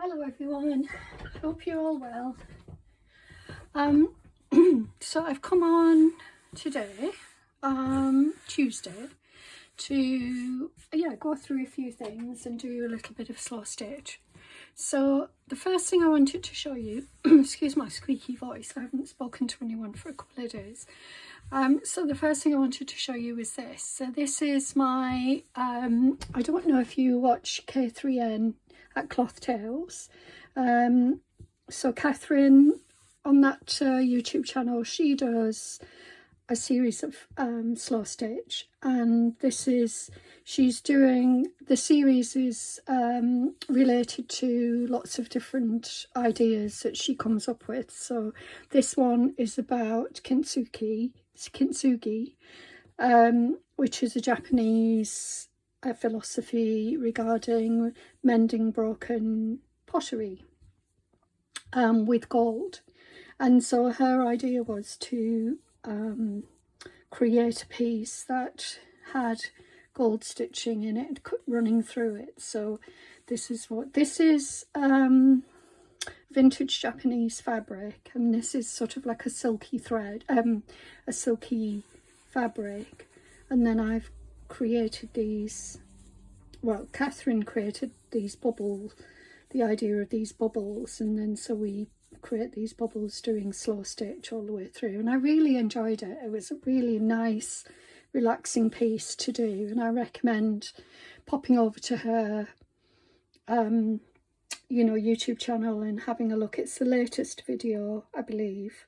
Hello everyone, hope you're all well. So I've come on today, Tuesday, to go through a few things and do a little bit of slow stitch. So the first thing I wanted to show you, excuse my squeaky voice, I haven't spoken to anyone for a couple of days. So the first thing I wanted to show you is this. So this is my, I don't know if you watch K3N at Cloth Tales. So Catherine on that YouTube channel, she does a series of slow stitch, and this is, she's doing, the series is related to lots of different ideas that she comes up with. So this one is about Kintsugi, which is a Japanese philosophy regarding mending broken pottery with gold. And so her idea was to create a piece that had gold stitching in it running through it. So this is what this is, vintage Japanese fabric, and this is sort of like a silky thread, a silky fabric. And then I've created these, well, Catherine created these bubbles, the idea of these bubbles, and then so we create these bubbles doing slow stitch all the way through, and I really enjoyed it. It was a really nice relaxing piece to do, and I recommend popping over to her YouTube channel and having a look. It's the latest video, I believe,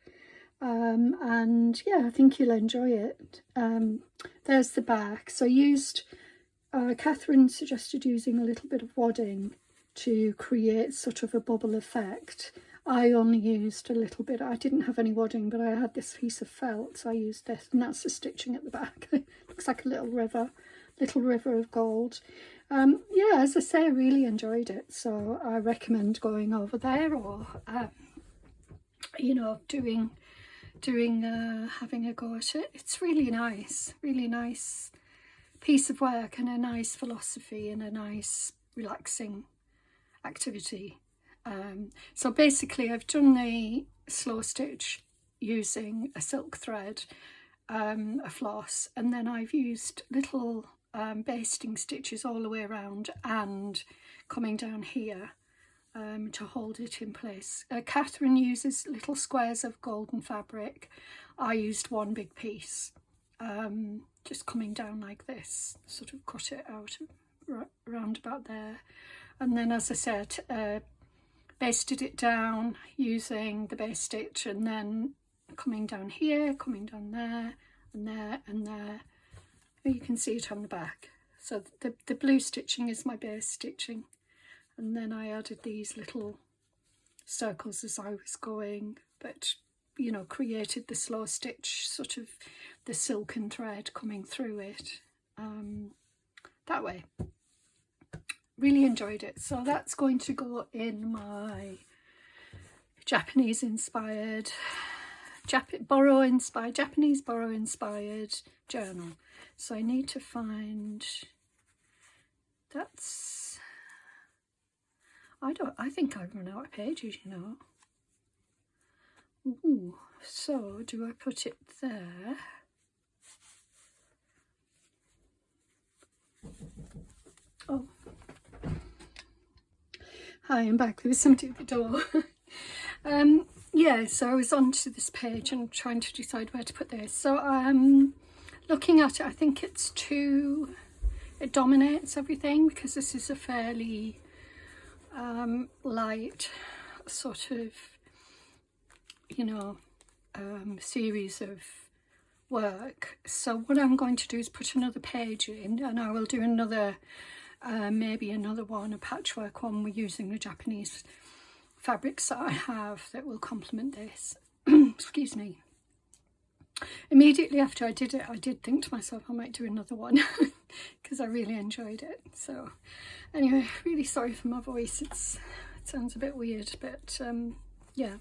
and yeah, I think you'll enjoy it. There's the back. So I used, Catherine suggested using a little bit of wadding to create sort of a bubble effect. I only used a little bit. I didn't have any wadding, but I had this piece of felt, so I used this, and that's the stitching at the back. Looks like a little river of gold. Yeah, as I say, I really enjoyed it, so I recommend going over there, or having a go at it. It's really nice piece of work, and a nice philosophy, and a nice relaxing activity. So basically I've done the slow stitch using a silk thread, a floss, and then I've used little basting stitches all the way around and coming down here to hold it in place. Catherine uses little squares of golden fabric. I used one big piece, just coming down like this, sort of cut it out around about there, and then, as I said, basted it down using the base stitch, and then coming down here, coming down there, and there, and there. You can see it on the back. So the blue stitching is my base stitching, and then I added these little circles as I was going, but created the slow stitch, sort of the silken thread coming through it that way. Really enjoyed it. So that's going to go in my Japanese inspired journal. So I need to find, that's, I think I've run out of pages, Ooh, so do I put it there? Oh, hi, I'm back. There was somebody at the door. Yeah, so I was onto this page and trying to decide where to put this. So looking at it, I think it dominates everything, because this is a fairly light sort of, series of work. So what I'm going to do is put another page in, and I will do another, maybe another one, a patchwork one, we're using the Japanese fabrics that I have that will complement this. Excuse me. Immediately after I did it, I did think to myself I might do another one because I really enjoyed it. So anyway, really sorry for my voice. It sounds a bit weird, but yeah.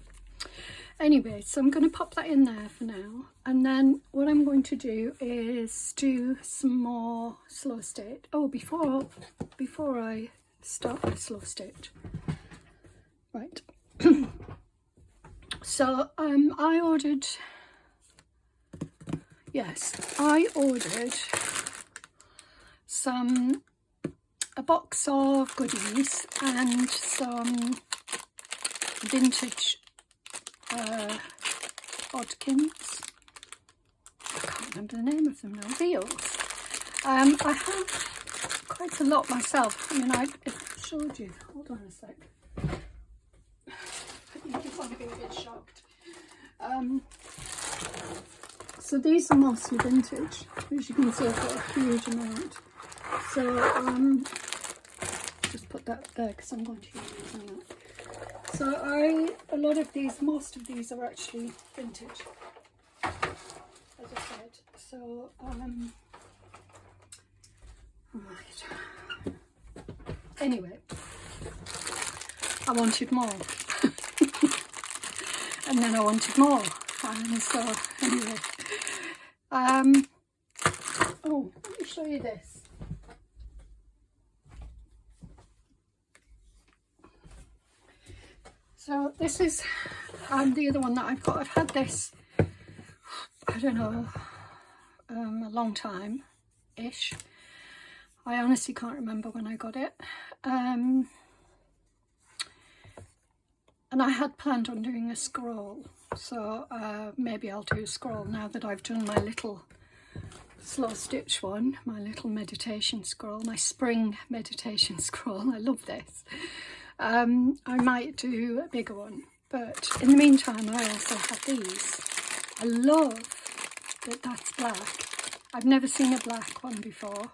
Anyway, so I'm going to pop that in there for now, and then what I'm going to do is do some more slow stitch. Oh, before I start my slow stitch, Right. So I ordered a box of goodies and some vintage bodkins. I can't remember the name of them now. Reels. I have quite a lot myself. I mean, I showed you. Hold on a sec. You're probably going to get shocked. So these are mostly vintage. As you can see, I've got a huge amount. So just put that there because I'm going to use that. So a lot of these, most of these are actually vintage, as I said. So right. Anyway, I wanted more. And then I wanted more, and so anyway, oh, let me show you this. So this is the other one that I've got. I've had this, I don't know, a long time-ish. I honestly can't remember when I got it. And I had planned on doing a scroll, so maybe I'll do a scroll now that I've done my little slow stitch one, my little meditation scroll, my spring meditation scroll. I love this. I might do a bigger one, but in the meantime I also have these. I love that that's black. I've never seen a black one before.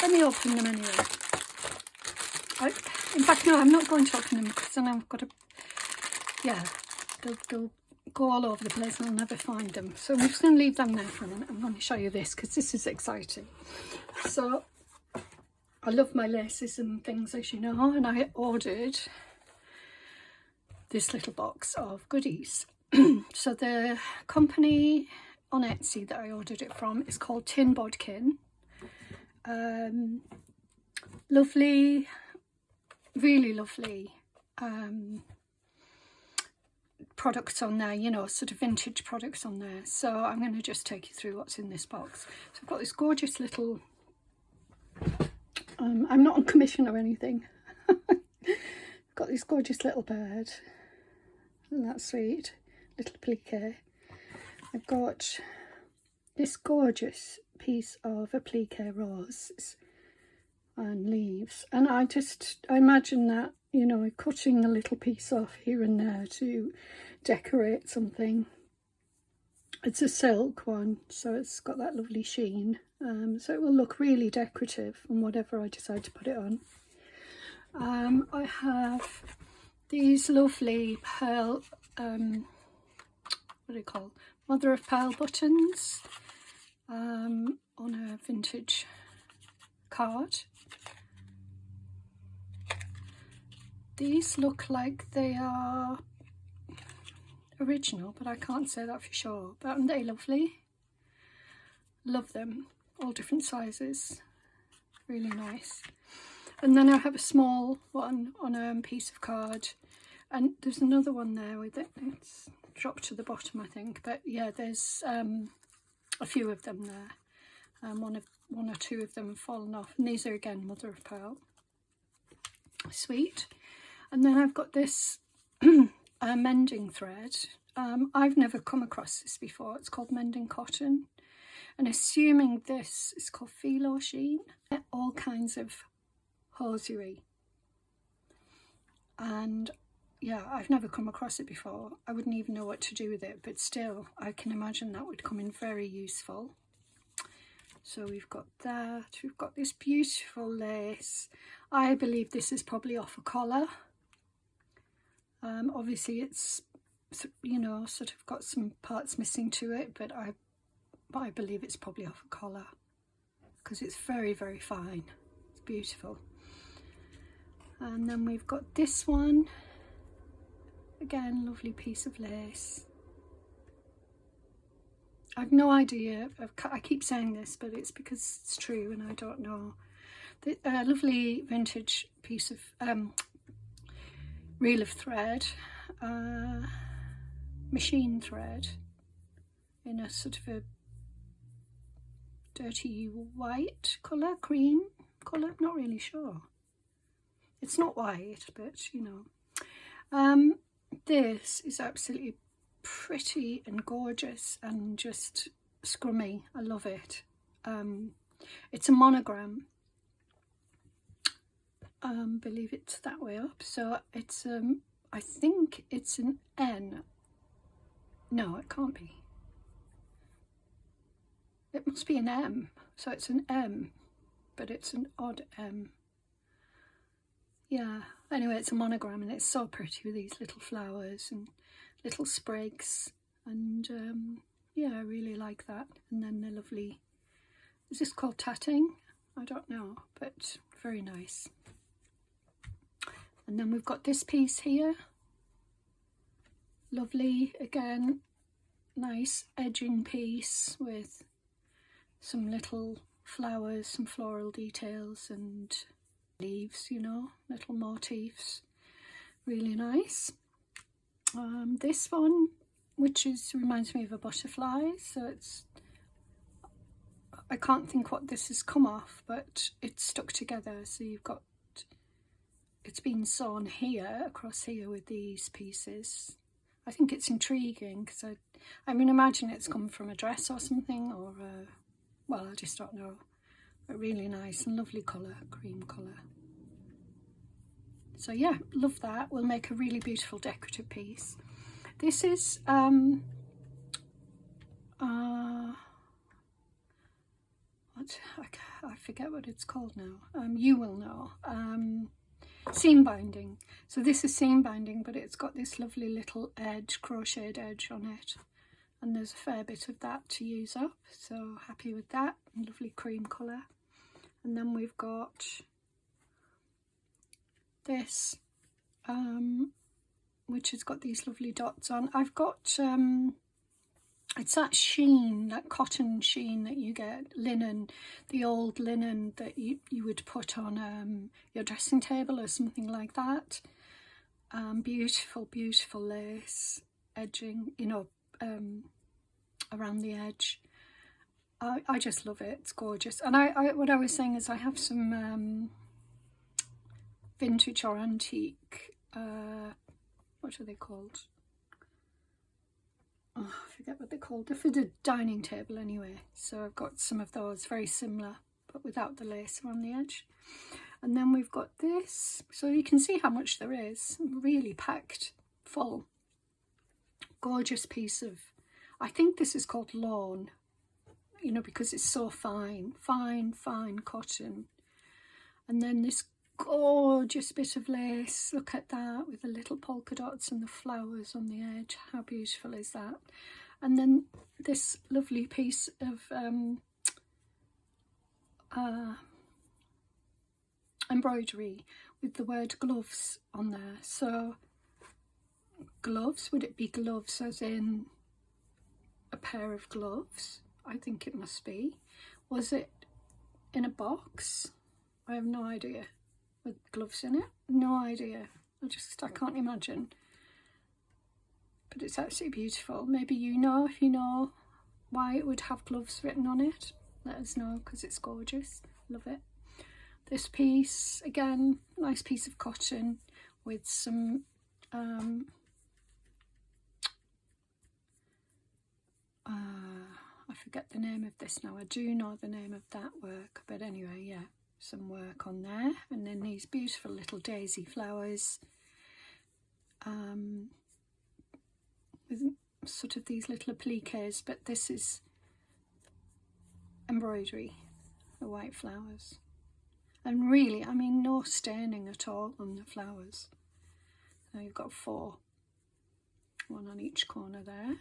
Let me open them anyway. In fact, no, I'm not going to open them because then I've got to, yeah, they'll go all over the place and I'll never find them. So I'm just going to leave them there for a minute. I'm going to show you this because this is exciting. So I love my laces and things, as you know, and I ordered this little box of goodies. So the company on Etsy that I ordered it from is called Tin Bodkin. Lovely, really lovely products on there, you know, sort of vintage products on there. So I'm going to just take you through what's in this box. So I've got this gorgeous little, I'm not on commission or anything. I've got this gorgeous little bird, and that's sweet, little plique. I've got this gorgeous piece of applique roses and leaves, and I imagine that, you know, cutting a little piece off here and there to decorate something. It's a silk one, so it's got that lovely sheen, so it will look really decorative on whatever I decide to put it on. I have these lovely pearl, what do you call, mother of pearl buttons on a vintage card. These look like they are original, but I can't say that for sure. But aren't they lovely? Love them. All different sizes. Really nice. And then I have a small one on a piece of card. And there's another one there with it. It's dropped to the bottom, I think. But yeah, there's a few of them there. One or two of them have fallen off. And these are again mother of pearl. Sweet. And then I've got this mending thread. I've never come across this before. It's called mending cotton, and assuming this is called phyllo sheen. All kinds of hosiery, and yeah, I've never come across it before. I wouldn't even know what to do with it, but still I can imagine that would come in very useful. So we've got that. We've got this beautiful lace. I believe this is probably off a collar. Obviously it's, you know, sort of got some parts missing to it, but I believe it's probably off a collar because it's very, very fine. It's beautiful. And then we've got this one. Again, lovely piece of lace. I've no idea. I keep saying this, but it's because it's true and I don't know. The lovely vintage piece of reel of thread, machine thread in a sort of a dirty white colour, cream colour, not really sure. It's not white, but you know. This is absolutely pretty and gorgeous and just scrummy. I love it. It's a monogram. Believe it's that way up. So it's I think it's an N. No, it can't be. It must be an M. So it's an M, but it's an odd M. Yeah, anyway, it's a monogram and it's so pretty with these little flowers and little sprigs, and yeah, I really like that. And then the lovely, is this called tatting? I don't know, but very nice. And then we've got this piece here, lovely, again, nice edging piece with some little flowers, some floral details and leaves, you know, little motifs, really nice. This one, which reminds me of a butterfly, so I can't think what this has come off, but it's stuck together, so you've got, it's been sewn here, across here with these pieces. I think it's intriguing because I mean, imagine it's come from a dress or something, or well, I just don't know. But really nice and lovely colour, cream colour. So yeah, love that. Will make a really beautiful decorative piece. This is what, I forget what it's called now. You will know. Seam binding. So this is seam binding, but it's got this lovely little edge, crocheted edge on it, and there's a fair bit of that to use up, so happy with that. Lovely cream colour. And then we've got this, which has got these lovely dots on. I've got it's that sheen, that cotton sheen that you get, linen, the old linen that you would put on your dressing table or something like that. Beautiful, beautiful lace edging, you know, around the edge. I just love it. It's gorgeous. And I what I was saying is I have some vintage or antique, what are they called? Oh, I forget what they're called. They're for the dining table anyway. So I've got some of those, very similar, but without the lace around the edge. And then we've got this. So you can see how much there is. Really packed, full. Gorgeous piece of, I think this is called lawn, you know, because it's so fine, fine, fine cotton. And then this gorgeous bit of lace, look at that, with the little polka dots and the flowers on the edge. How beautiful is that? And then this lovely piece of embroidery with the word gloves on there. So gloves, would it be gloves as in a pair of gloves? I think it must be. Was it in a box? I have no idea. With gloves in it? No idea. I can't imagine. But it's absolutely beautiful. Maybe you know, if you know why it would have gloves written on it, let us know, because it's gorgeous. Love it. This piece, again, nice piece of cotton with some I forget the name of this now. I do know the name of that work, but anyway, yeah, some work on there. And then these beautiful little daisy flowers with sort of these little appliques, but this is embroidery, the white flowers. And really, I mean, no staining at all on the flowers. Now you've got 4, one on each corner there.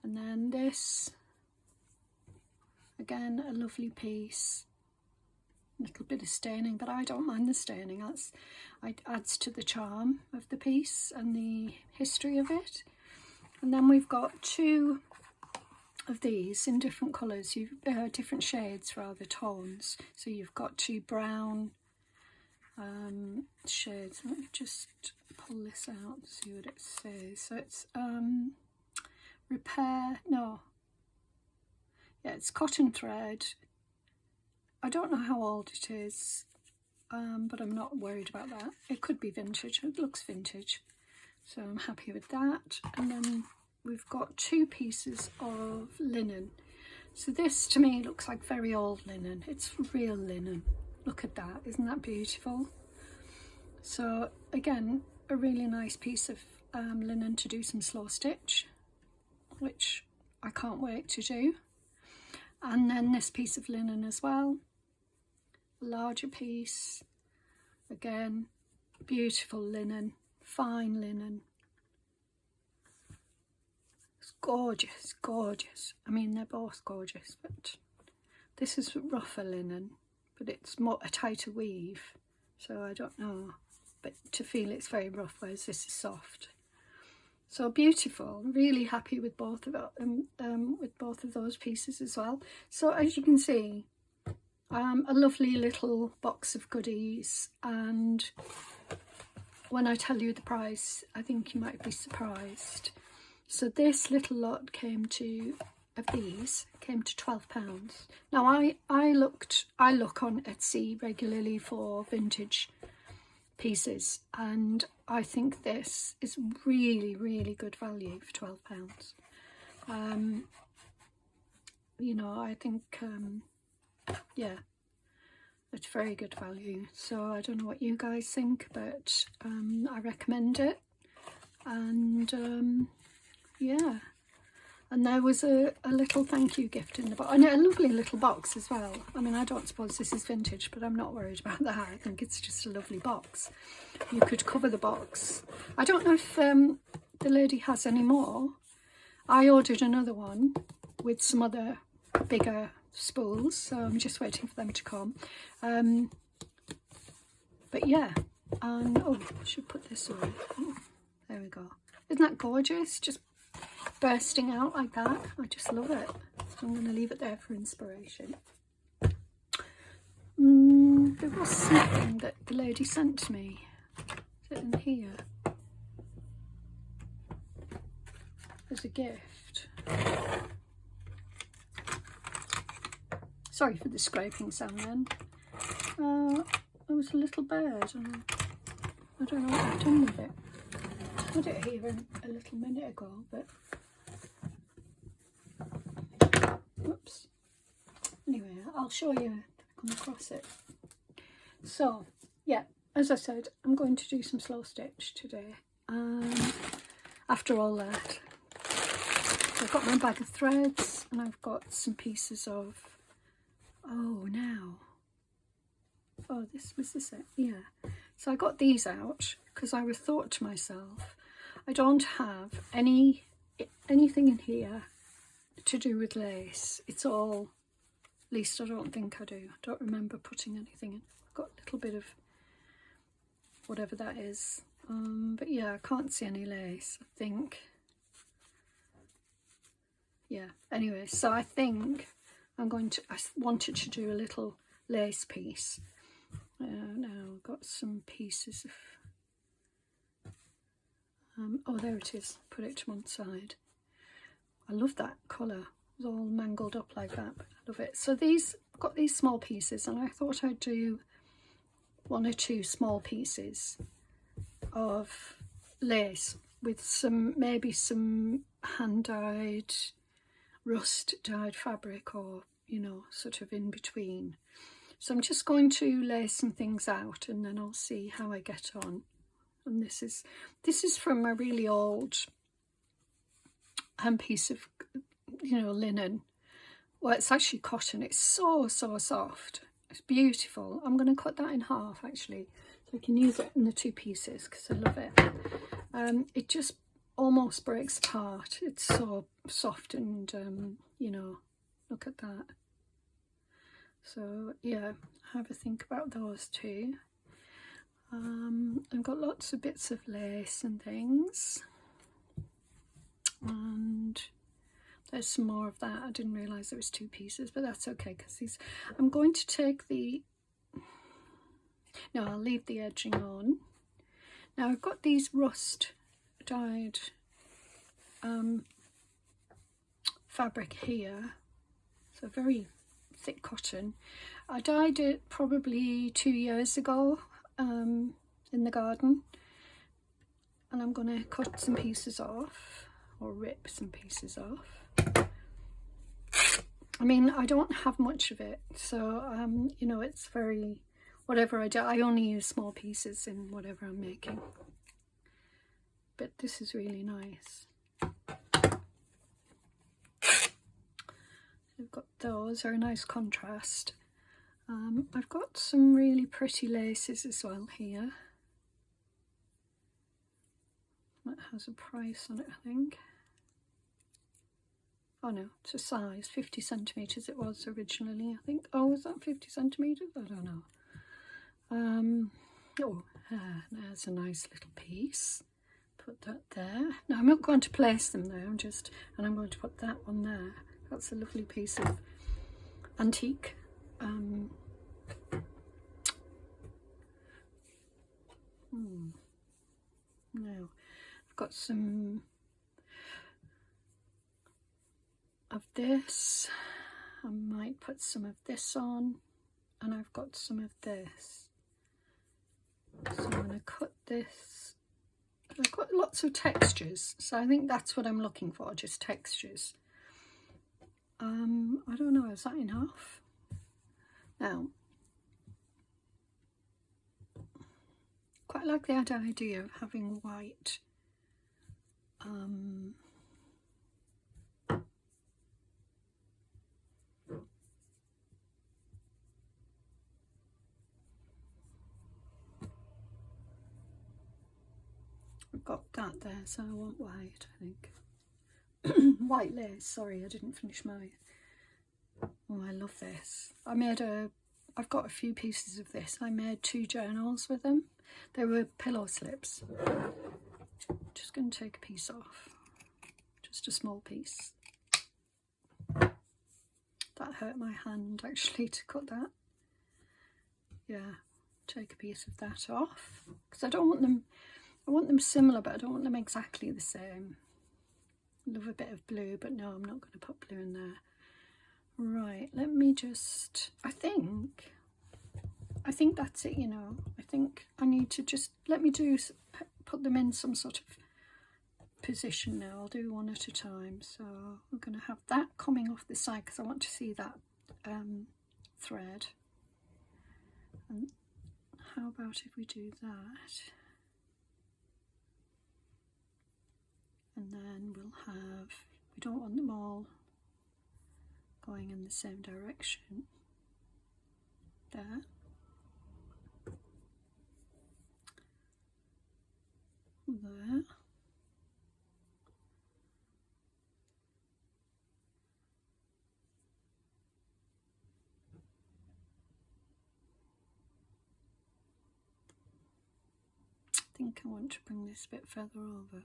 And then this, again, a lovely piece. A little bit of staining, but I don't mind the staining. It adds to the charm of the piece and the history of it. And then we've got 2 of these in different colours, different shades rather, tones. So you've got 2 brown shades. Let me just pull this out and see what it says. So it's it's cotton thread. I don't know how old it is, but I'm not worried about that. It could be vintage. It looks vintage, so I'm happy with that. And then we've got 2 pieces of linen. So this to me looks like very old linen. It's real linen. Look at that, isn't that beautiful? So again, a really nice piece of linen to do some slow stitch, which I can't wait to do. And then this piece of linen as well, a larger piece, again, beautiful linen, fine linen. It's gorgeous, gorgeous. I mean, they're both gorgeous, but this is rougher linen, but it's more a tighter weave, so I don't know, but to feel it's very rough, whereas this is soft. So beautiful. Really happy with both of those pieces as well. So as you can see, a lovely little box of goodies, and when I tell you the price, I think you might be surprised. So this little lot of these came to £12. Now I look on Etsy regularly for vintage pieces, and I think this is really, really good value for £12. You know, I think yeah, it's very good value. So I don't know what you guys think, but I recommend it. And yeah, and there was a little thank you gift in the box, and a lovely little box as well. I mean, I don't suppose this is vintage, but I'm not worried about that. I think it's just a lovely box. You could cover the box. I don't know if the lady has any more. I ordered another one with some other bigger spools, so I'm just waiting for them to come. But yeah, and oh, I should put this away. Oh, there we go. Isn't that gorgeous? Just bursting out like that. I just love it. So I'm going to leave it there for inspiration. There was something that the lady sent to me. Is it in here? As a gift. Sorry for the scraping sound then. There was a little bird, and I don't know what I've done with it. I had it here a little minute ago, but whoops. Anyway, I'll show you if I come across it. So yeah, as I said, I'm going to do some slow stitch today. After all that, I've got my bag of threads, and I've got some pieces of, oh this was this it, yeah. So I got these out because I thought to myself, I don't have anything in here to do with lace. It's all, at least I don't think I do. I don't remember putting anything in. I've got a little bit of whatever that is. But yeah, I can't see any lace, I think. Yeah, anyway, so I think I wanted to do a little lace piece. Now I've got some pieces of, oh there it is, put it to one side. I love that colour, it's all mangled up like that, but I love it. So I've got these small pieces, and I thought I'd do 1 or 2 small pieces of lace with maybe some hand-dyed, rust-dyed fabric, or, you know, sort of in between. So I'm just going to lay some things out, and then I'll see how I get on. And this is from a really old piece of, you know, linen. Well, it's actually cotton. It's so soft. It's beautiful. I'm going to cut that in half actually, so I can use it in the 2 pieces because I love it. It just almost breaks apart. It's so soft, and you know, look at that. So yeah, have a think about those 2. I've got lots of bits of lace and things, and there's some more of that. I didn't realise there was 2 pieces, but that's okay, because I'm going to take No, I'll leave the edging on. Now I've got these rust dyed fabric here, so very thick cotton. I dyed it probably 2 years ago in the garden, and I'm going to cut some pieces off, or rip some pieces off. I mean, I don't have much of it, so you know, it's very, whatever I do, I only use small pieces in whatever I'm making. But this is really nice. I've got those, are a nice contrast. I've got some really pretty laces as well here. That has a price on it, I think. Oh no, it's a size, 50 centimetres it was originally, I think. Oh, was that 50 centimetres? I don't know. Oh, there's a nice little piece. Put that there. Now I'm not going to place them there, and I'm going to put that one there. That's a lovely piece of antique. Now I've got some of this. I might put some of this on, and I've got some of this. So I'm going to cut this. I've got lots of textures, so I think that's what I'm looking for, just textures. I don't know, is that enough? Now, quite like the idea of having white I've got that there, so I want white, I think. White lace, sorry, I didn't finish my... Oh, I love this. I've got a few pieces of this. I made 2 journals with them. They were pillow slips. Just going to take a piece off. Just a small piece. That hurt my hand, actually, to cut that. Yeah, take a piece of that off. Because I don't want them... I want them similar, but I don't want them exactly the same. I love a bit of blue, but no, I'm not going to put blue in there. Right, let me just, I think that's it, you know. I think I need to just, put them in some sort of position now. I'll do one at a time. So we're going to have that coming off the side because I want to see that thread. And how about if we do that? And then we'll have, we don't want them all going in the same direction. There. There. I think I want to bring this a bit further over.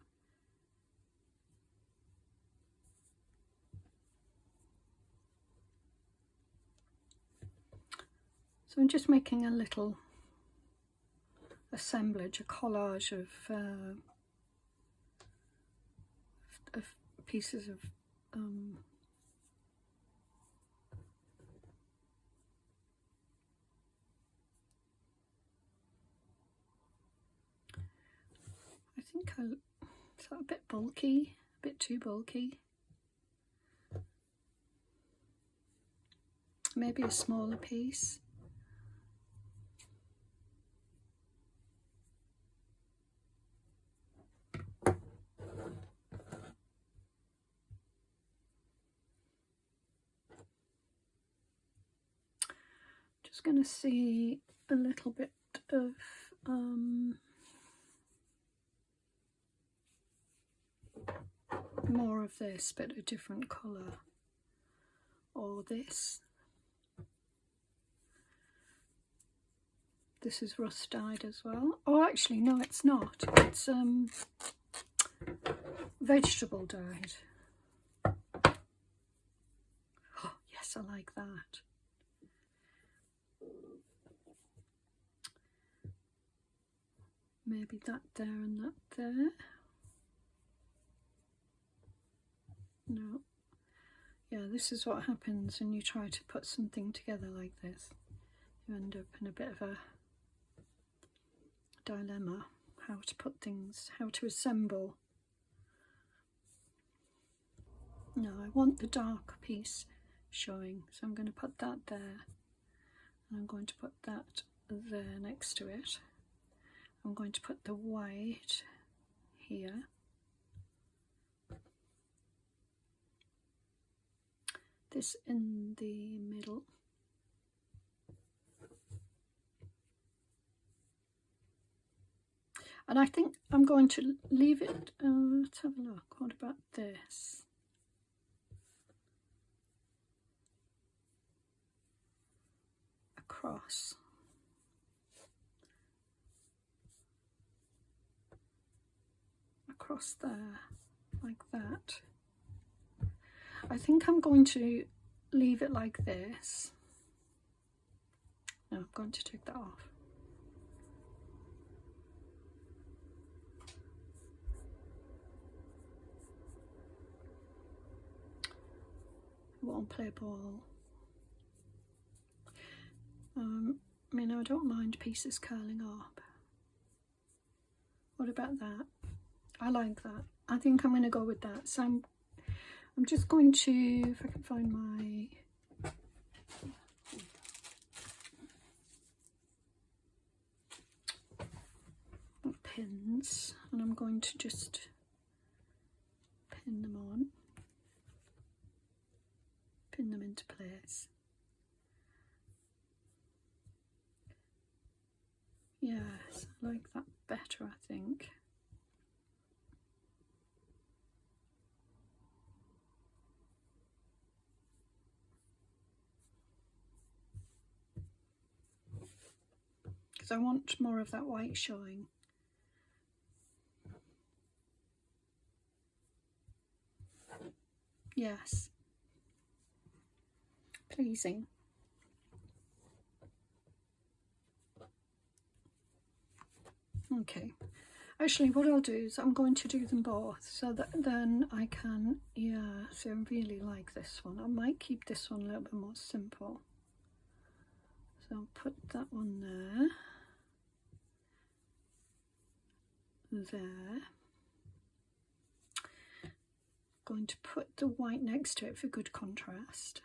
So I'm just making a little assemblage, a collage of pieces of I think is that a bit bulky, a bit too bulky? Maybe a smaller piece. Just going to see a little bit of more of this, but a different colour, or this. This is rust dyed as well. Oh, actually, no, it's not. It's vegetable dyed. Oh, yes, I like that. maybe that there and that there. No. Yeah, this is what happens when you try to put something together like this. You end up in a bit of a dilemma, how to put things, how to assemble. No, I want the dark piece showing, so I'm going to put that there, and I'm going to put that there next to it. I'm going to put the white here. This in the middle. And I think I'm going to leave it, let's have a look, what about this? Across. Across there, like that. I think I'm going to leave it like this. No, I'm going to take that off. I won't play ball. I mean, I don't mind pieces curling up. What about that? I like that. I think I'm going to go with that. So I'm just going to, if I can find my pins, and I'm going to just pin them on, pin them into place. Yes, I like that better, I think. Because I want more of that white showing. Yes. Pleasing. Okay. Actually, what I'll do is I'm going to do them both so that then I can, yeah, so I really like this one. I might keep this one a little bit more simple. So I'll put that one there. There. Going to put the white next to it for good contrast.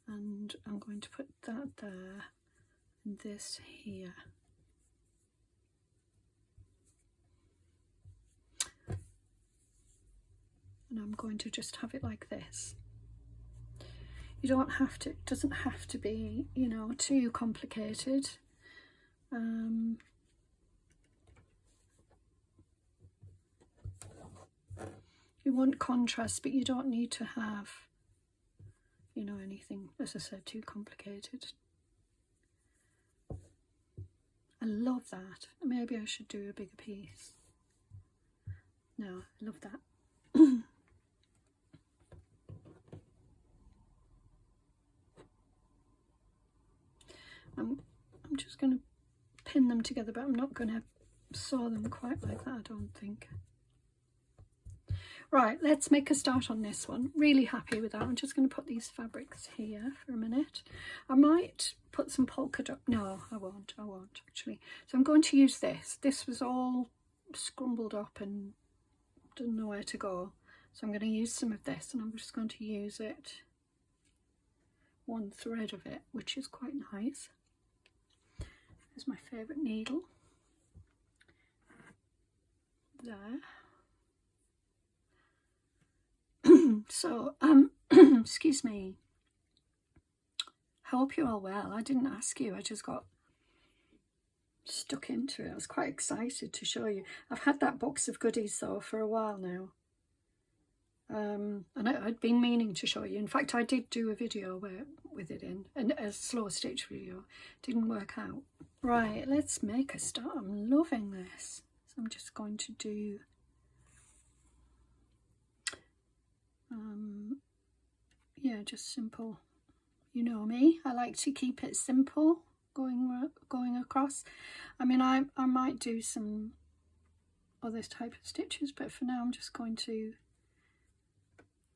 And I'm going to put that there and this here. And I'm going to just have it like this. You don't have to, it doesn't have to be, you know, too complicated. You want contrast, but you don't need to have, you know, anything, as I said, too complicated. I love that. Maybe I should do a bigger piece. No, I love that. I'm just going to pin them together, but I'm not going to sew them quite like that, I don't think. Right, let's make a start on this one. Really happy with that. I'm just going to put these fabrics here for a minute. I might put some polka dot. No, I won't actually. So I'm going to use this. This was all scrumbled up and didn't know where to go. So I'm going to use some of this, and I'm just going to use it, one thread of it, which is quite nice. There's my favourite needle. There. So, excuse me. I hope you're all well. I didn't ask you, I just got stuck into it. I was quite excited to show you. I've had that box of goodies though for a while now. And I'd been meaning to show you. In fact, I did do a video with it in, and a slow stitch video. Didn't work out. Right, let's make a start. I'm loving this. So I'm just going to do yeah, just simple. You know me, I like to keep it simple. going across. I mean, I might do some other type of stitches, but for now I'm just going to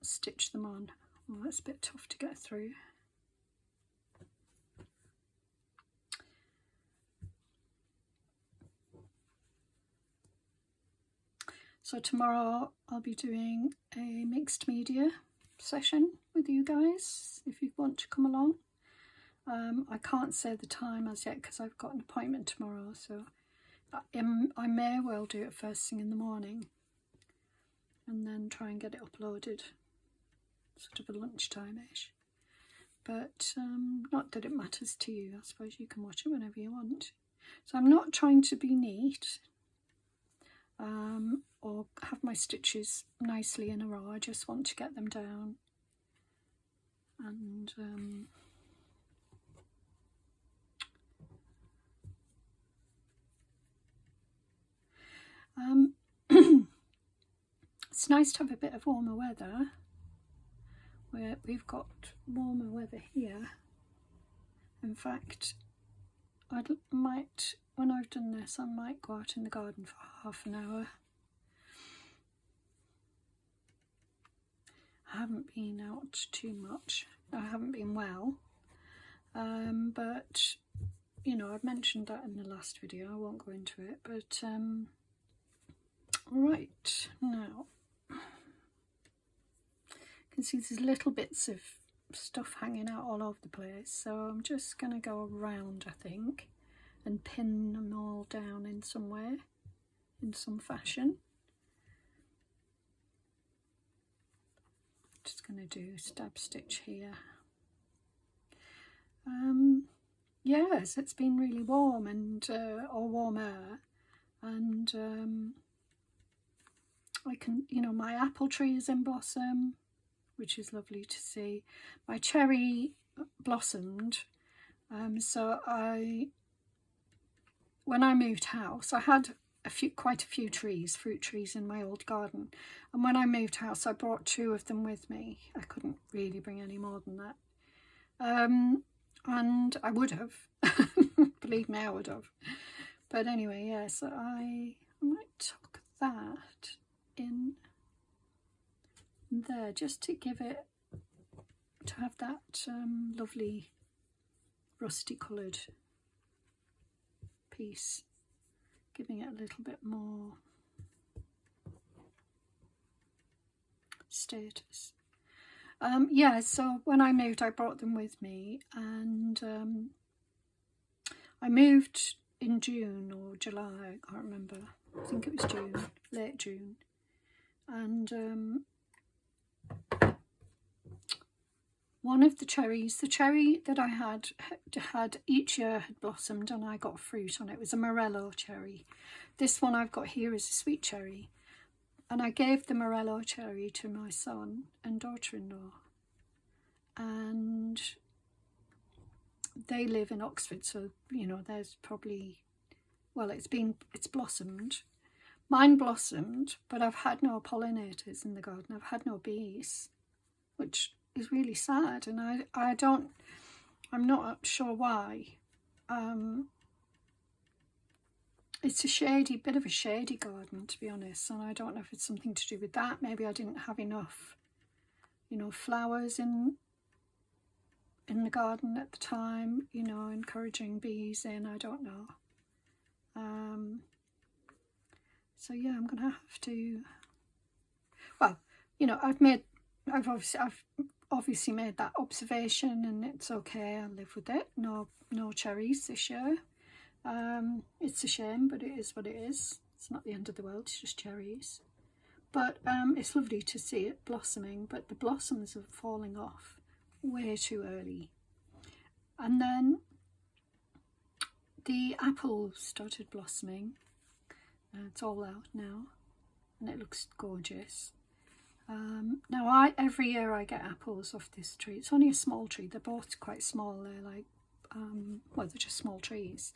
stitch them on. Well, that's a bit tough to get through. So tomorrow I'll be doing a mixed media session with you guys if you want to come along. I can't say the time as yet because I've got an appointment tomorrow, so I may well do it first thing in the morning and then try and get it uploaded sort of a lunchtime-ish. But not that it matters to you, I suppose you can watch it whenever you want. So I'm not trying to be neat or have my stitches nicely in a row. I just want to get them down and it's nice to have a bit of warmer weather. We've got warmer weather here. In fact, when I've done this, I might go out in the garden for half an hour. I haven't been out too much. I haven't been well. But, you know, I've mentioned that in the last video. I won't go into it. But, right, now, you can see there's little bits of stuff hanging out all over the place. So I'm just going to go around, I think, and pin them all down in some way, in some fashion. Just going to do stab stitch here. Yes, it's been really warm and or warmer, and I can, you know, my apple tree is in blossom, which is lovely to see. My cherry blossomed, so when I moved house, I had quite a few trees, fruit trees in my old garden, and when I moved house I brought 2 of them with me. I couldn't really bring any more than that, and I would have believe me, I would have. But anyway, yeah, so I might tuck that in there just to give it, to have that lovely rusty coloured piece, giving it a little bit more status. Yeah, so when I moved I brought them with me, and I moved in June or July, I can't remember, I think it was June, late June, and one of the cherry that I had each year had blossomed and I got fruit on it. It was a morello cherry. This one I've got here is a sweet cherry, and I gave the morello cherry to my son and daughter-in-law, and they live in Oxford, so you know there's probably, well, it's blossomed. Mine blossomed, but I've had no pollinators in the garden. I've had no bees, which is really sad, and I'm not sure why. It's a bit of a shady garden, to be honest, and I don't know if it's something to do with that. Maybe I didn't have enough, you know, flowers in the garden at the time, you know, encouraging bees in, I don't know. So yeah, I'm gonna have to, well, you know, I've obviously made that observation, and it's okay, I'll live with it. No cherries this year. It's a shame, but it is what it is. It's not the end of the world, it's just cherries. But it's lovely to see it blossoming, but the blossoms are falling off way too early. And then the apple started blossoming. It's all out now and it looks gorgeous. Now every year I get apples off this tree. It's only a small tree, they're both quite small, they're like well, they're just small trees,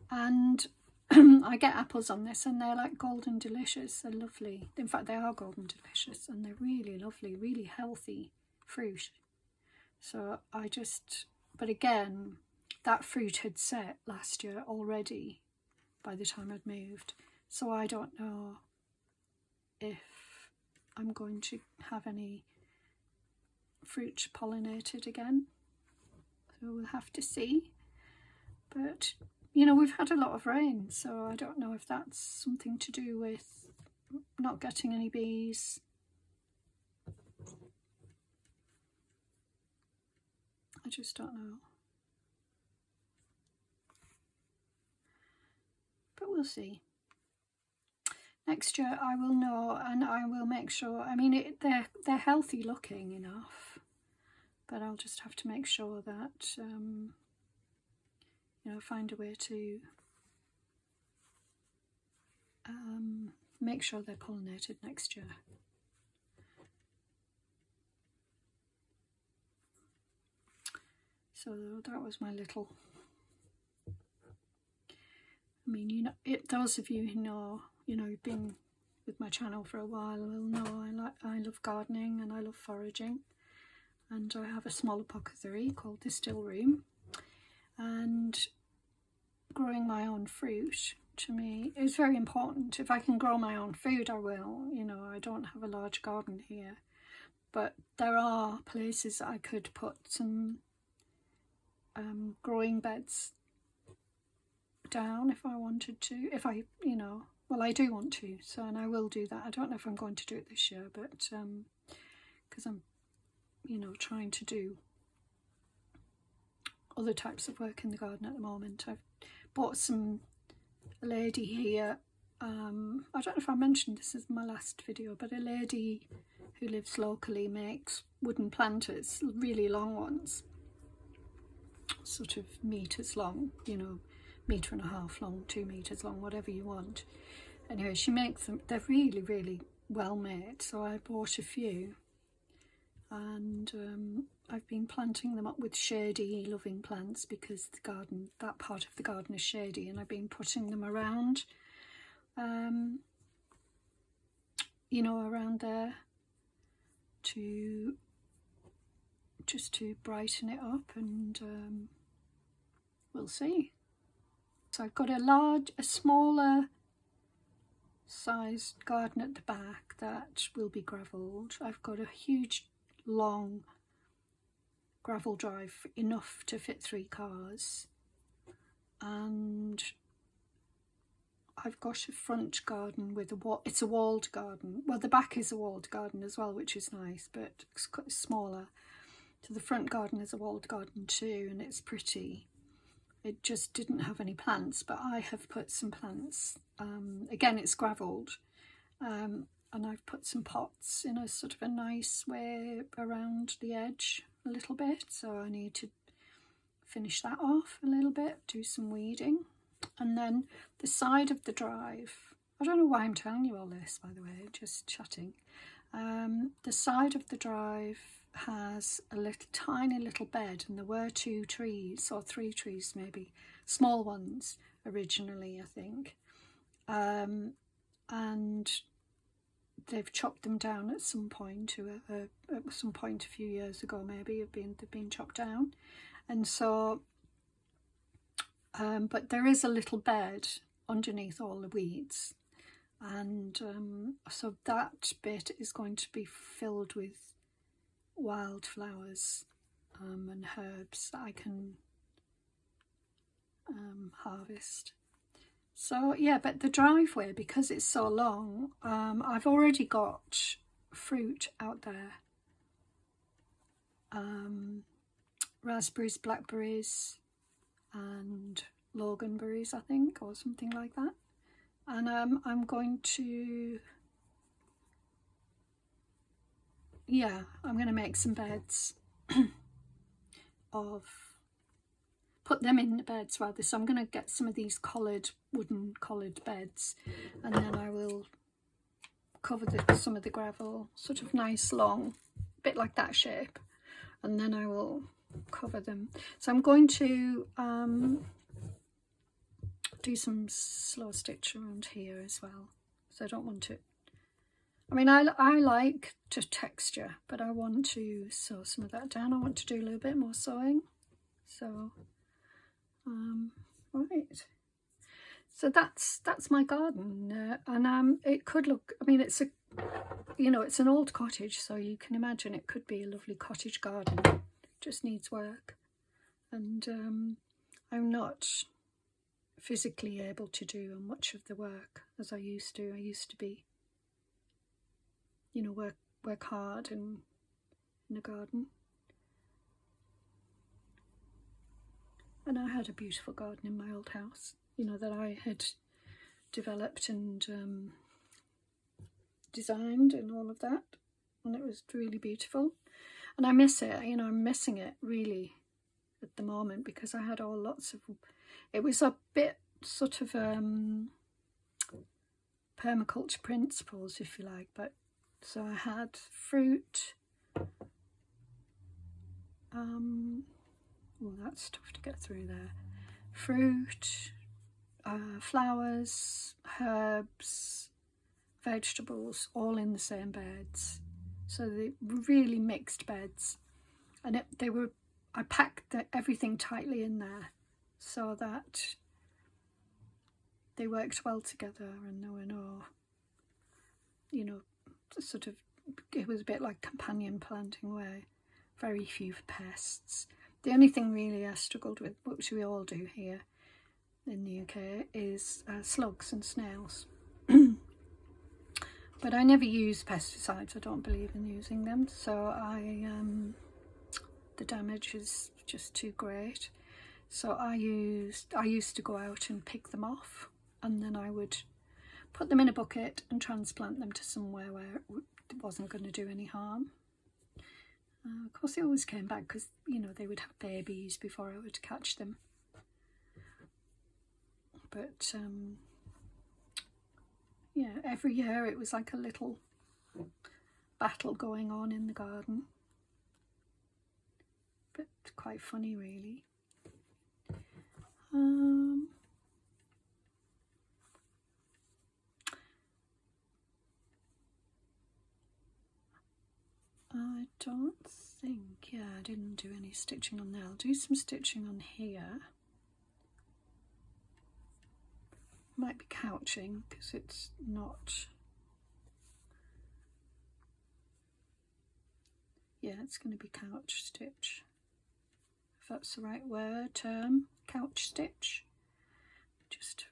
and I get apples on this and they're like golden delicious. They're lovely. In fact, they are golden delicious, and they're really lovely, really healthy fruit. So but again, that fruit had set last year already by the time I'd moved. So I don't know if I'm going to have any fruit pollinated again. So we'll have to see. But, you know, we've had a lot of rain, so I don't know if that's something to do with not getting any bees. I just don't know. But we'll see. Next year I will know, and I will make sure. I mean, they're healthy looking enough, but I'll just have to make sure that you know, find a way to make sure they're pollinated next year. So that was my little. I mean, you know, those of you who know, you know, you've been with my channel for a while will know I love gardening and I love foraging, and I have a small apothecary called the Still Room, and growing my own fruit to me is very important. If I can grow my own food, I will. You know, I don't have a large garden here, but there are places I could put some growing beds down if I wanted to, if I, you know, well, I do want to, so, and I will do that. I don't know if I'm going to do it this year, but because I'm, you know, trying to do other types of work in the garden at the moment. I've bought a lady here, I don't know if I mentioned this in my last video, but a lady who lives locally makes wooden planters, really long ones, sort of meters long, you know, 1.5 meters long, 2 meters long, whatever you want. Anyway, she makes them, they're really, really well made, so I bought a few, and I've been planting them up with shady loving plants because the garden, that part of the garden is shady, and I've been putting them around, you know, around there to just to brighten it up, and we'll see. So I've got a smaller sized garden at the back that will be gravelled. I've got a huge long gravel drive, enough to fit 3 cars, and I've got a front garden with it's a walled garden. Well, the back is a walled garden as well, which is nice, but it's quite smaller. So the front garden is a walled garden too, and it's pretty. It just didn't have any plants, but I have put some plants. Again, it's gravelled, and I've put some pots in a sort of a nice way around the edge a little bit. So I need to finish that off a little bit, do some weeding. And then the side of the drive, I don't know why I'm telling you all this, by the way, just chatting. The side of the drive has a little tiny little bed, and there were 2 trees or 3 trees maybe, small ones originally, I think, and they've chopped them down at some point, a few years ago maybe, they've been chopped down, and so but there is a little bed underneath all the weeds, and so that bit is going to be filled with wildflowers and herbs that I can harvest. So yeah, but the driveway, because it's so long, I've already got fruit out there, raspberries, blackberries and loganberries, I think, or something like that, and I'm going to, yeah, I'm going to make some beds put them in the beds rather. So I'm going to get some of these wooden collared beds, and then I will cover some of the gravel, sort of nice long, bit like that shape, and then I will cover them. So I'm going to do some slow stitch around here as well. So I don't want to, I mean, I like the texture, but I want to sew some of that down. I want to do a little bit more sewing. So Right. So that's my garden, and it could look. I mean, it's a, it's an old cottage, so you can imagine it could be a lovely cottage garden. It just needs work, and I'm not physically able to do much of the work as I used to. I used to be, work hard and in the garden. And I had a beautiful garden in my old house, that I had developed and designed and all of that. And it was really beautiful. And I miss it, I'm missing it really at the moment, because I had it was a bit sort of permaculture principles, if you like. But so I had fruit, well, that's tough to get through there. Fruit, flowers, herbs, vegetables, all in the same beds. So they really mixed beds, and I packed everything tightly in there so that they worked well together, and there were no, sort of, it was a bit like companion planting where very few pests. The only thing really I struggled with, which we all do here in the UK, is slugs and snails. But I never use pesticides. I don't believe in using them, so the damage is just too great. So I used to go out and pick them off, and then I would put them in a bucket and transplant them to somewhere where it wasn't going to do any harm. Of course, they always came back because, they would have babies before I would catch them. But, yeah, every year it was like a little battle going on in the garden. But quite funny, really. I don't think, I didn't do any stitching on there. I'll do some stitching on here. Might be couching because it's not, it's going to be couch stitch, if that's the right term, couch stitch. Just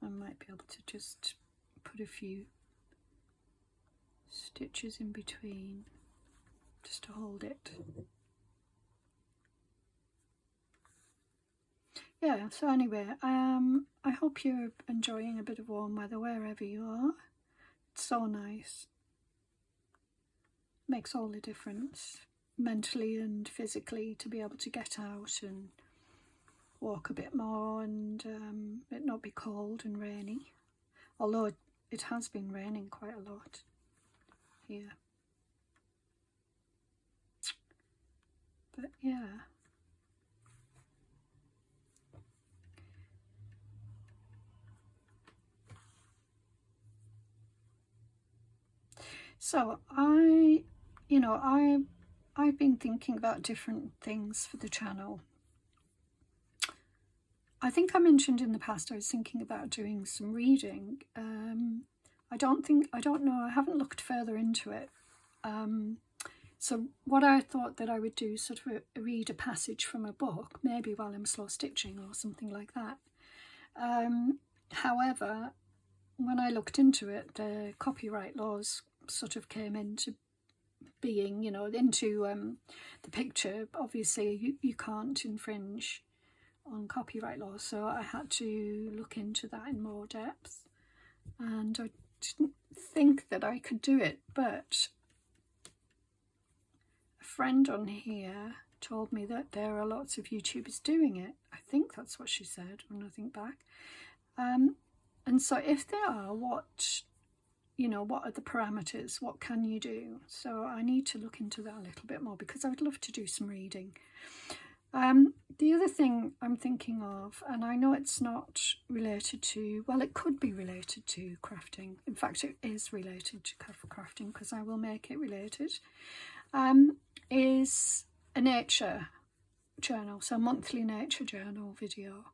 I might be able to just put a few stitches in between just to hold it. Yeah, so anyway, I hope you're enjoying a bit of warm weather wherever you are. It's so nice. Makes all the difference, mentally and physically, to be able to get out and walk a bit more and it not be cold and rainy. Although it has been raining quite a lot here. But yeah. So I've been thinking about different things for the channel. I think I mentioned in the past I was thinking about doing some reading. I don't know, I haven't looked further into it. So what I thought that I would do, sort of read a passage from a book, maybe while I'm slow stitching or something like that. However, when I looked into it, the copyright laws sort of came into being, into the picture. Obviously you can't infringe on copyright laws, so I had to look into that in more depth, and I didn't think that I could do it, but a friend on here told me that there are lots of YouTubers doing it. I think that's what she said when I think back. And so if there are, what are the parameters? What can you do? So I need to look into that a little bit more, because I would love to do some reading. The other thing I'm thinking of, and I know it's not related to, well, it could be related to crafting. In fact, it is related to crafting because I will make it related, is a nature journal, so a monthly nature journal video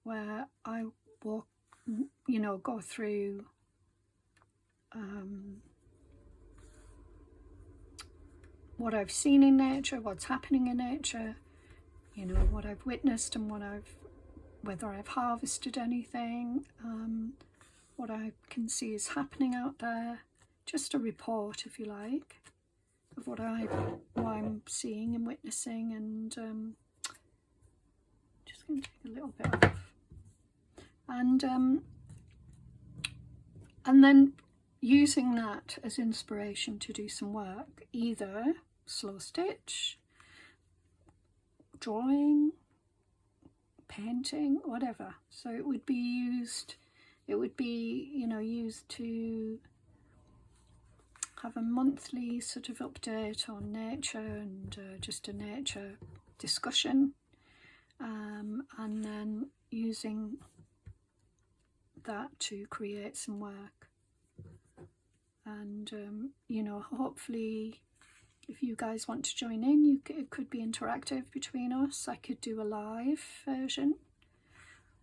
where I walk, you know, go through what I've seen in nature, what's happening in nature, you know, what I've witnessed and whether I've harvested anything, what I can see is happening out there. Just a report, if you like, of what I'm seeing and witnessing, and just going to take a little bit off. And then using that as inspiration to do some work, either slow stitch, drawing, painting, whatever. So it would be used, you know, used to have a monthly sort of update on nature and just a nature discussion, and then using that to create some work. And you know, hopefully if you guys want to join in, it could be interactive between us. I could do a live version,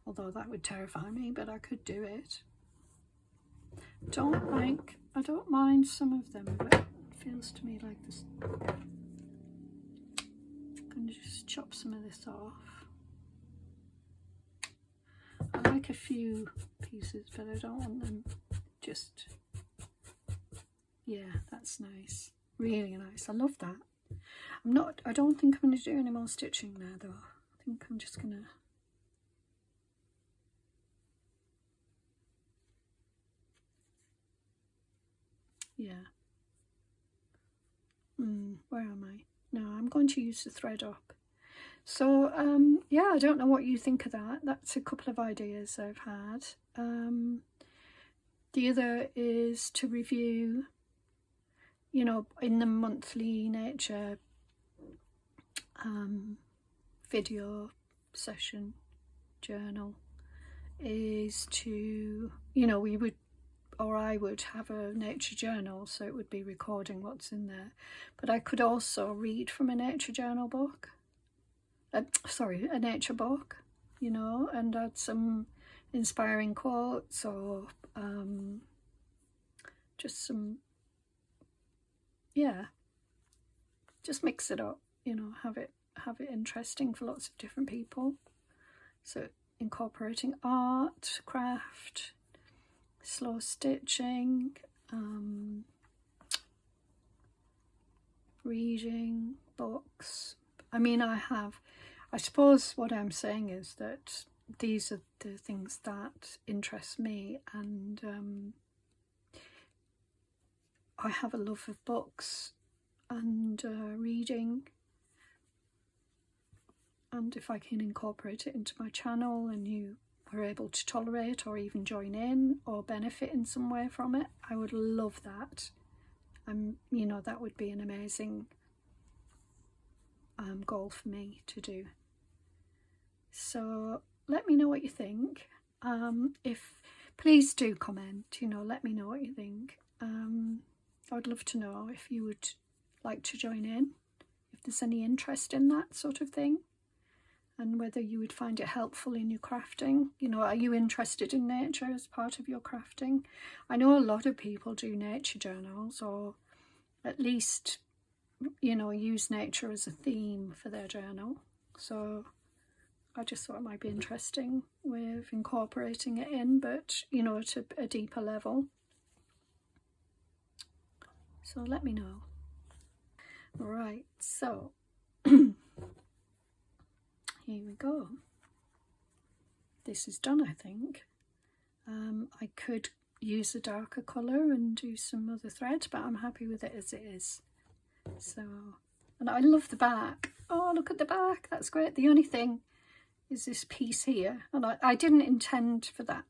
although that would terrify me, but I could do it. I don't mind some of them, but it feels to me like this. I'm going to just chop some of this off. I like a few pieces, but I don't want them just, yeah, that's nice. Really nice. I love that. I don't think I'm going to do any more stitching there though. I think I'm just going to where am I? No, I'm going to use the thread up. So yeah, I don't know what you think of that. That's a couple of ideas I've had. The other is to review, you know, in the monthly nature video session journal, is to, you know, I would have a nature journal, so it would be recording what's in there, but I could also read from a nature journal book, a nature book, you know, and add some inspiring quotes or just some, yeah, just mix it up, you know, have it interesting for lots of different people. So incorporating art, craft, slow stitching, reading, books. I mean, I suppose what I'm saying is that these are the things that interest me, and I have a love of books and reading, and if I can incorporate it into my channel and you are able to tolerate or even join in or benefit in some way from it, I would love that. You know, that would be an amazing goal for me to do. So let me know what you think. Please do comment, you know, let me know what you think. I would love to know if you would like to join in, if there's any interest in that sort of thing, and whether you would find it helpful in your crafting. You know, are you interested in nature as part of your crafting? I know a lot of people do nature journals, or at least, you know, use nature as a theme for their journal. So I just thought it might be interesting with incorporating it in, but, you know, at a deeper level. So let me know. Right, so here we go. This is done, I think. I could use a darker colour and do some other thread, but I'm happy with it as it is. So, and I love the back. Oh, look at the back, that's great. The only thing is this piece here, and I didn't intend for that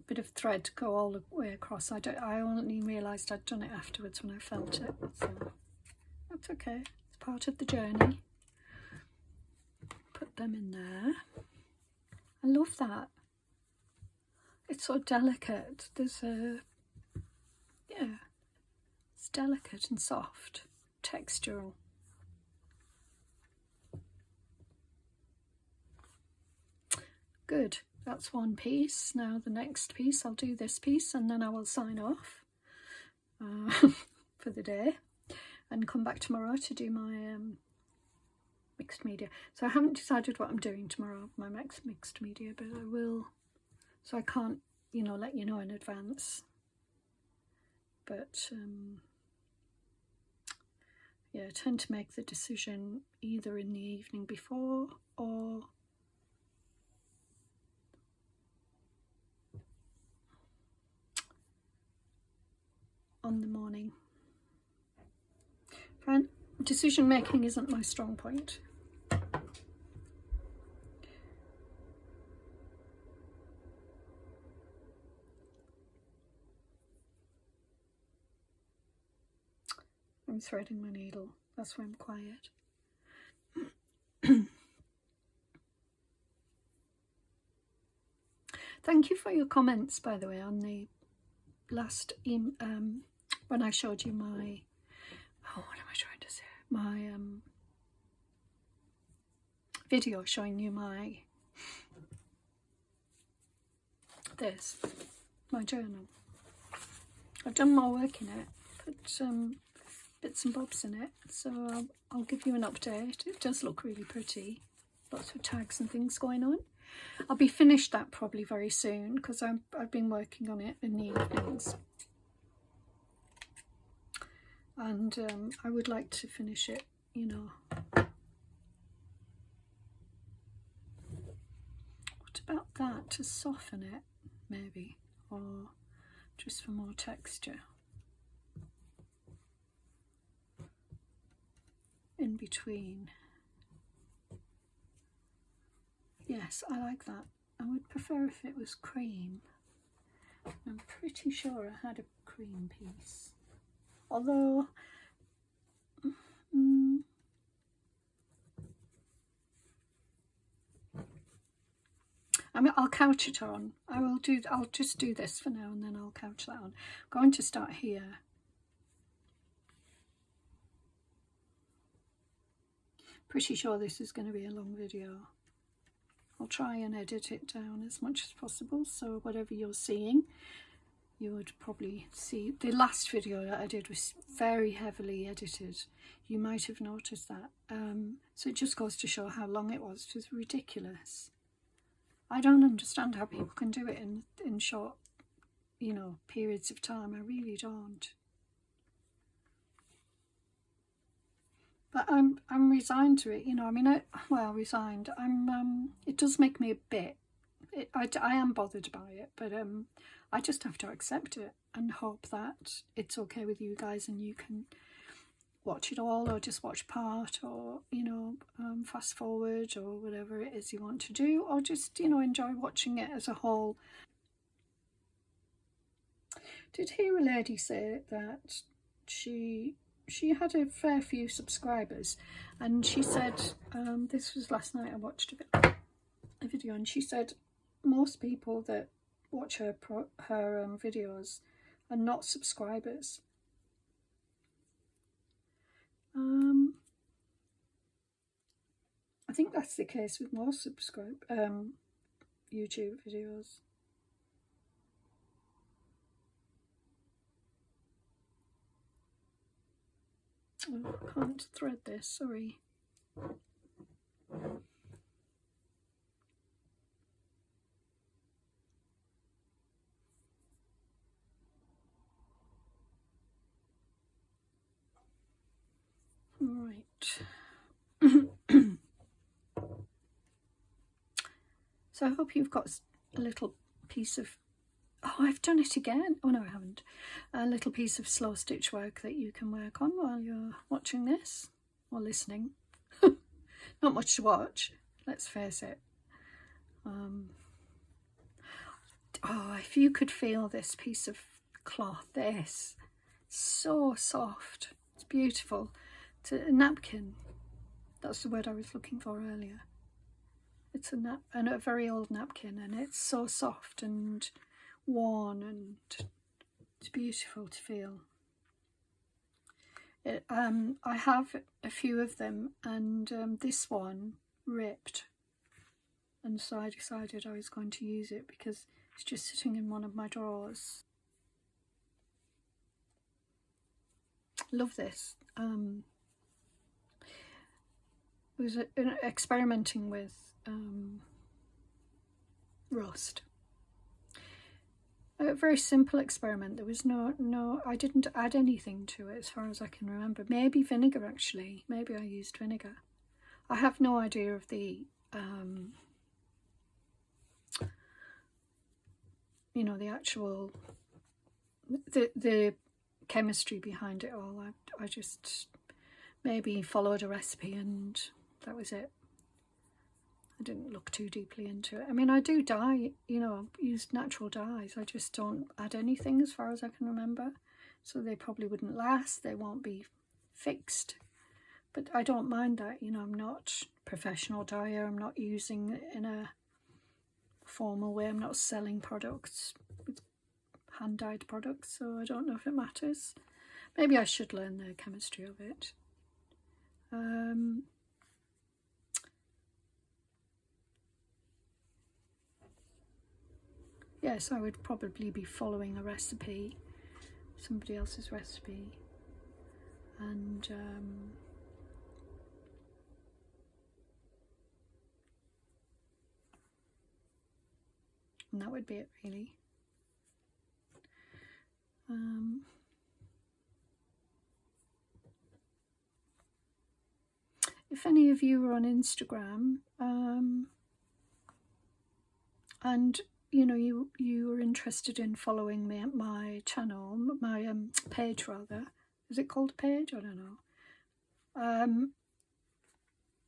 bit of thread to go all the way across. I only realised I'd done it afterwards when I felt it, so that's okay, it's part of the journey. Put them in there. I love that. It's so delicate. There's a, yeah, it's delicate and soft, textural. Good, that's one piece. Now the next piece, I'll do this piece and then I will sign off for the day and come back tomorrow to do my mixed media. So I haven't decided what I'm doing tomorrow, my mixed media, but I will. So I can't, you know, let you know in advance. But yeah, I tend to make the decision either in the evening before or on the morning. Fine. Decision making isn't my strong point. I'm threading my needle, that's why I'm quiet. Thank you for your comments, by the way, on the last when I showed you my, oh, what am I trying to say? My video showing you my my journal. I've done more work in it, put some bits and bobs in it, so I'll give you an update. It does look really pretty, lots of tags and things going on. I'll be finished that probably very soon because I've been working on it in the evenings, and I would like to finish it, you know. What about that to soften it, maybe, or just for more texture in between? Yes, I like that. I would prefer if it was cream. I'm pretty sure I had a cream piece, although I mean, I'll couch it on. I'll just do this for now and then I'll couch that on. I'm going to start here. Pretty sure this is going to be a long video. I'll try and edit it down as much as possible, so whatever you're seeing, you would probably see. The last video that I did was very heavily edited. You might have noticed that. So it just goes to show how long it was. It was ridiculous. I don't understand how people can do it in short, you know, periods of time. I really don't. But I'm resigned to it, you know. I mean, resigned. It does make me a bit. I am bothered by it, but I just have to accept it and hope that it's okay with you guys and you can watch it all, or just watch part, or, you know, fast forward, or whatever it is you want to do, or just, you know, enjoy watching it as a whole. Did hear a lady say that she had a fair few subscribers, and she said, this was last night, I watched a video, and she said most people that watch her videos are not subscribers. I think that's the case with most YouTube videos. Oh, I can't thread this, sorry. Right. So I hope you've got a little piece of, oh, I've done it again. Oh no, I haven't. A little piece of slow stitch work that you can work on while you're watching this or listening. Not much to watch, let's face it. Oh, if you could feel this piece of cloth, this, so soft, it's beautiful. It's a napkin. That's the word I was looking for earlier. It's a very old napkin, and it's so soft and worn, and it's beautiful to feel. I have a few of them, and this one ripped, and so I decided I was going to use it because it's just sitting in one of my drawers. Love this. I was experimenting with rust. A very simple experiment. There was no, I didn't add anything to it as far as I can remember. Maybe vinegar, actually. Maybe I used vinegar. I have no idea of the, you know, the actual, the chemistry behind it all. I just maybe followed a recipe and that was it. I didn't look too deeply into it. I mean, I do dye, you know, use natural dyes. I just don't add anything as far as I can remember. So they probably wouldn't last. They won't be fixed. But I don't mind that, you know, I'm not a professional dyer. I'm not using it in a formal way. I'm not selling products, hand-dyed products, so I don't know if it matters. Maybe I should learn the chemistry of it. Yes, I would probably be following a recipe, somebody else's recipe, and that would be it, really. If any of you are on Instagram and you know you are interested in following me at my channel, my page rather, is it called a page? I don't know.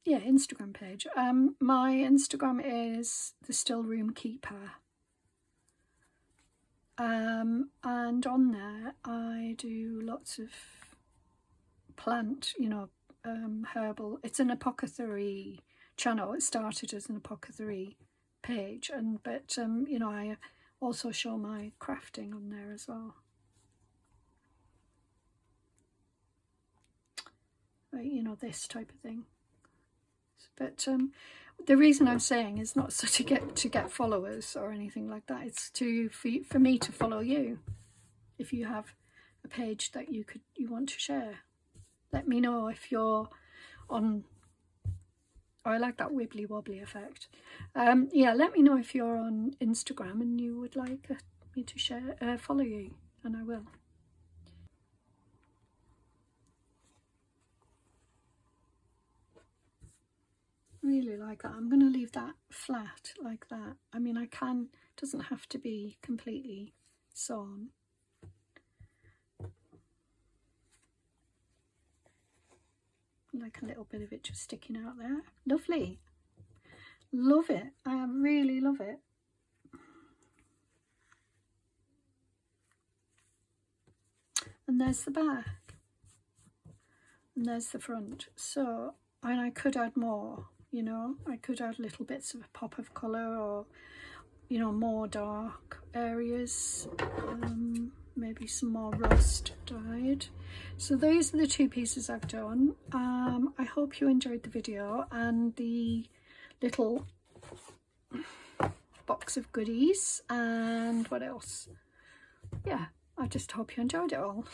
Yeah, Instagram page. My Instagram is the Still Room Keeper. And on there I do lots of plant, you know, herbal. It's an apothecary channel. It started as an apothecary page, but you know, I also show my crafting on there as well. You know, this type of thing. But the reason I'm saying is not so to get followers or anything like that. It's for me to follow you. If you have a page that you want to share, let me know if you're on. Oh, I like that wibbly wobbly effect. Yeah, let me know if you're on Instagram and you would like me to share, follow you, and I will. Really like that. I'm going to leave that flat like that. I mean, it doesn't have to be completely sewn. Like a little bit of it just sticking out there. Lovely. Love it. I really love it. And there's the back. And there's the front. So, and I could add more, you know. I could add little bits of a pop of colour, or, you know, more dark areas. Maybe some more rust dyed. So those are the two pieces I've done. I hope you enjoyed the video and the little box of goodies, and what else? Yeah, I just hope you enjoyed it all.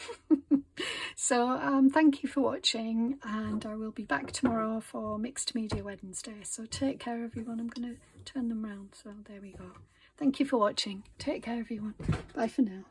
So thank you for watching, and I will be back tomorrow for Mixed Media Wednesday. So take care, everyone. I'm going to turn them round, so there we go. Thank you for watching. Take care, everyone. Bye for now.